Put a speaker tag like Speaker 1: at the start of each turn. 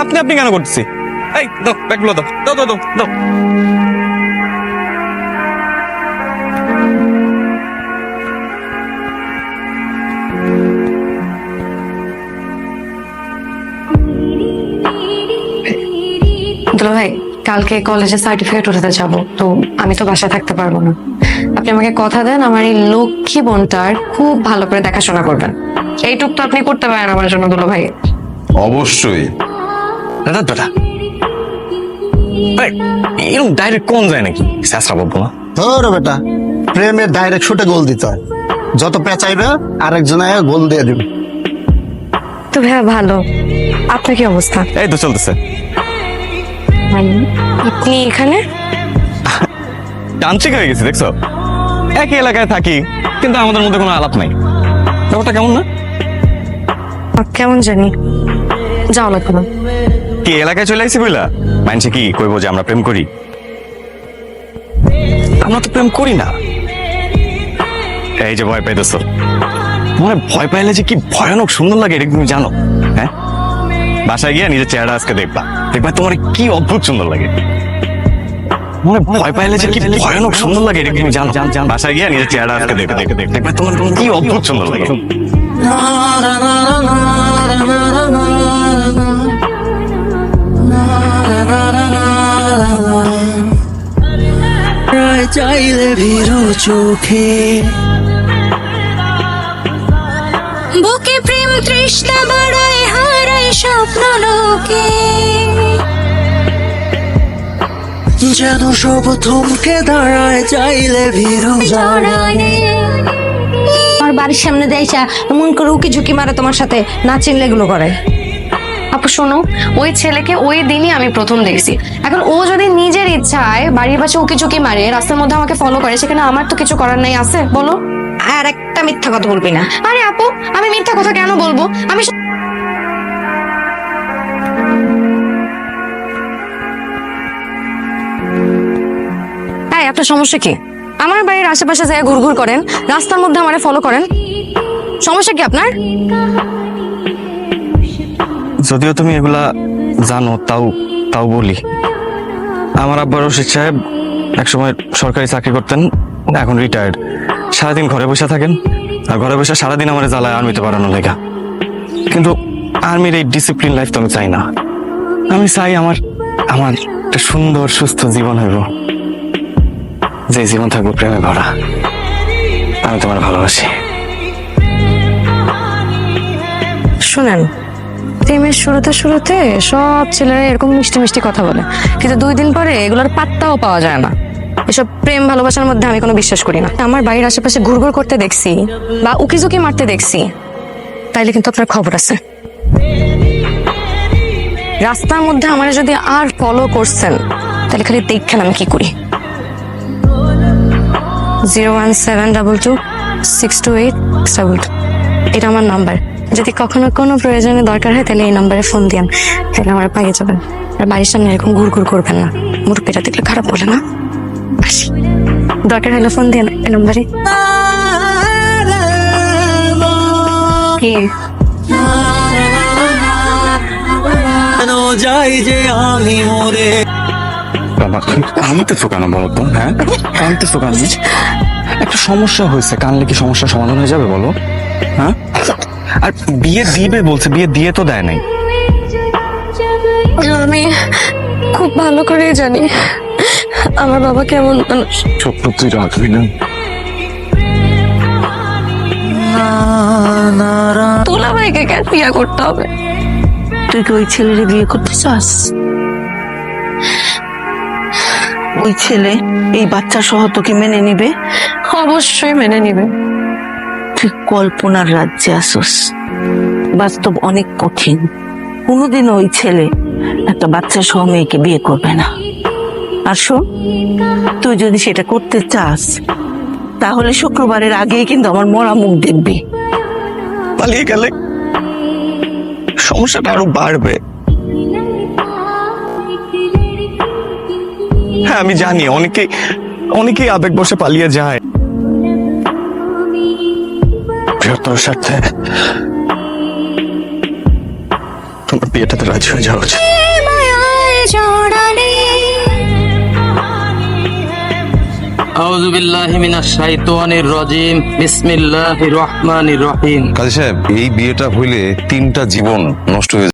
Speaker 1: আপনি আপনি কেন করতেছি? এই দাও ব্যাগগুলো, দাও দাও দাও দাও দাও।
Speaker 2: দুলা ভাই, কালকে কলেজে সার্টিফিকেট উঠাতে যাব, তো আমি তো বাসায় থাকতে পারবো না। আপনি আমাকে কথা দেন, আমার এই লক্ষ্মী বোনটার খুব ভালো করে দেখাশোনা করবেন। এইটুক তো আপনি করতে পারেন আমার জন্য দুলা ভাই।
Speaker 3: অবশ্যই।
Speaker 1: দাদা দাদা এরকম ডাইরেক্ট কোন যায় নাকি? শেষরা বলবো না
Speaker 4: তোর বেটা, প্রেমের ডাইরেক্ট শুটে গোল দিতে হয়। যত পেঁচাইবে আরেকজন গোল দিয়ে দিবে।
Speaker 2: তো ভাইয়া ভালো, আপনার কি অবস্থা?
Speaker 1: এই তো চলতেছে।
Speaker 2: আপনি এখানে?
Speaker 1: যান্ত্রিক হয়ে গেছি দেখছো, একই এলাকায় থাকি কিন্তু আমাদের মধ্যে কোনো আলাপ নাই। ব্যাপারটা কেমন না?
Speaker 2: কেমন জানি, যাও লাগবে না।
Speaker 1: কি এলাকায় চলে আসছি বইলা মানছে কি কইবো যে আমরা প্রেম করি? আমরা তো প্রেম করি না। এই যে ভয় পাইতেছো, মানে ভয় পাইলে যে কি ভয়ানক সুন্দর লাগে এটা তুমি জানো? হ্যাঁ, বাসায় গিয়ে নিজের চেহারা আজকে দেখবা, দেখবা তোমার কি অদ্ভুত সুন্দর লাগে। মানে ভয় পাইলে যে কি ভয়ানক সুন্দর লাগে এটা তুমি জানো? বাসায় গিয়ে নিজের চেহারা আজকে দেখবা তোমার কি অদ্ভুত সুন্দর লাগে।
Speaker 5: চাইলে ভীরু চোখে বুকে প্রেম তৃষ্ণা বাড়ায়, হারায় স্বপ্ন লোকে, যেন সব থমকে দাঁড়ায় চাইলে ভীরু জড়ায়।
Speaker 2: আমার বাড়ির সামনে দেয়ছা মন করে উকি ঝুঁকি মারে তোমার সাথে, না চিনলে এগুলো করে। আপু শোনো, ওই ছেলেকে ওই দিনই আমি প্রথম দেখছি। এখন ও যদি নিজের ইচ্ছায় বাড়ির পাশে উকি ঝুঁকি মারে, রাস্তার মধ্যে আমাকে ফলো করে, সেখানে আমার তো কিছু করার নাই, আছে বলো? আর একটা মিথ্যা কথা বলবি না। আরে আপু, আমি মিথ্যা কথা কেন বলবো? আমি আপনার সমস্যা কি? আমার বাড়ির আশেপাশে যায় ঘুরঘুর করেন, রাস্তার মধ্যে আমারে ফলো করেন, সমস্যা কি আপনার?
Speaker 1: যদিও তুমি এগুলা জানো, তাও বলি। আমার আব্বা রশিদ সাহেব একসময় সরকারি চাকরি করতেন, এখন রিটায়ার্ড। সারাদিন ঘরে বসে থাকেন, আর ঘরে বসে সারাদিন আমার জ্বালায় আর্মিতে পাঠানো লেখা। কিন্তু আর্মির এই ডিসিপ্লিন লাইফ তো আমি চাই না। আমি চাই আমার একটা সুন্দর সুস্থ জীবন হইব, যে জীবন থাকবো প্রেমে ভরা। আমি তোমার ভালোবাসি।
Speaker 2: শুনেন, প্রেমের শুরুতে সব ছেলেরা এরকম মিষ্টি মিষ্টি কথা বলে, কিন্তু 2 দিন পরে এগুলোর পাত্তাও পাওয়া যায় না। এসব প্রেম ভালোবাসার মধ্যে আমি কোনো বিশ্বাস করি না। আমার বাড়ির আশেপাশে ঘুরঘুর করতে দেখছি বা উকিঝুঁকি মারতে দেখছি, তাইলে কিন্তু আপনার খবর আছে। রাস্তার মধ্যে আমার যদি আর ফলো করছেন, তাহলে খালি দেখেন আমি কি করি। 01722628622, এটা আমার নাম্বার। যদি কখনো কোনো প্রয়োজনে দরকার হয় তাহলে এই নাম্বারে ফোন দিন, তাহলে আমার পাইয়ে যাবেন। আর বাড়ির সামনে এরকম ঘুরঘুর করবেন না, মুরব্বিরা দেখলে খারাপ বলে না। আসি, দরকার হলে ফোন দিন এই নাম্বারে। কি
Speaker 5: যাই যে আমি মরে
Speaker 1: আমি তো ফোকানো বলো তো? হ্যাঁ, আমি তো ফোকানো। একটা সমস্যা হয়েছে, কানলে কি সমস্যার সমাধান হয়ে যাবে বলো? হ্যাঁ, আর বিয়ে দিবে বলছে, বিয়ে দিয়ে তো দেয় নাই।
Speaker 2: আমি খুব ভালো করে জানি আমার বাবা কেমন মানুষ।
Speaker 1: ছোট্ট তুই রাখবি না।
Speaker 2: তোলা ভাইকে কেন বিয়ে করতে হবে?
Speaker 6: তুই কি ওই ছেলেরে বিয়ে করতে চাস? ওই ছেলে এই বাচ্চা সহ তোকে মেনে নিবে?
Speaker 2: অবশ্যই মেনে নিবে।
Speaker 6: তুই কল্পনার রাজ্যে আসোস, বাস্তব অনেক কঠিন। কোনোদিন ওই ছেলে একটা বাচ্চা সহ মেয়েকে বিয়ে করবে না। আর শোন, তুই যদি সেটা করতে চাস, তাহলে শুক্রবারের আগেই কিন্তু আমার মরা মুখ দেখবি।
Speaker 1: পালিয়ে গেলে সমস্যাটা আরো বাড়বে। হ্যাঁ আমি জানি, অনেকেই আবেগ বসে পালিয়ে যায়। বৃহত্তর স্বার্থে আমার বিয়েটাতে রাজি হয়ে যাওয়া উচিত।
Speaker 5: মায়ায় জড়ালে
Speaker 3: আউযু বিল্লাহি মিনাশ শাইতানির রাজিম বিসমিল্লাহির রহমানির রহিম।
Speaker 7: কাজী সাহেব, এই বিয়েটা হইলে 3টা জীবন নষ্ট হয়ে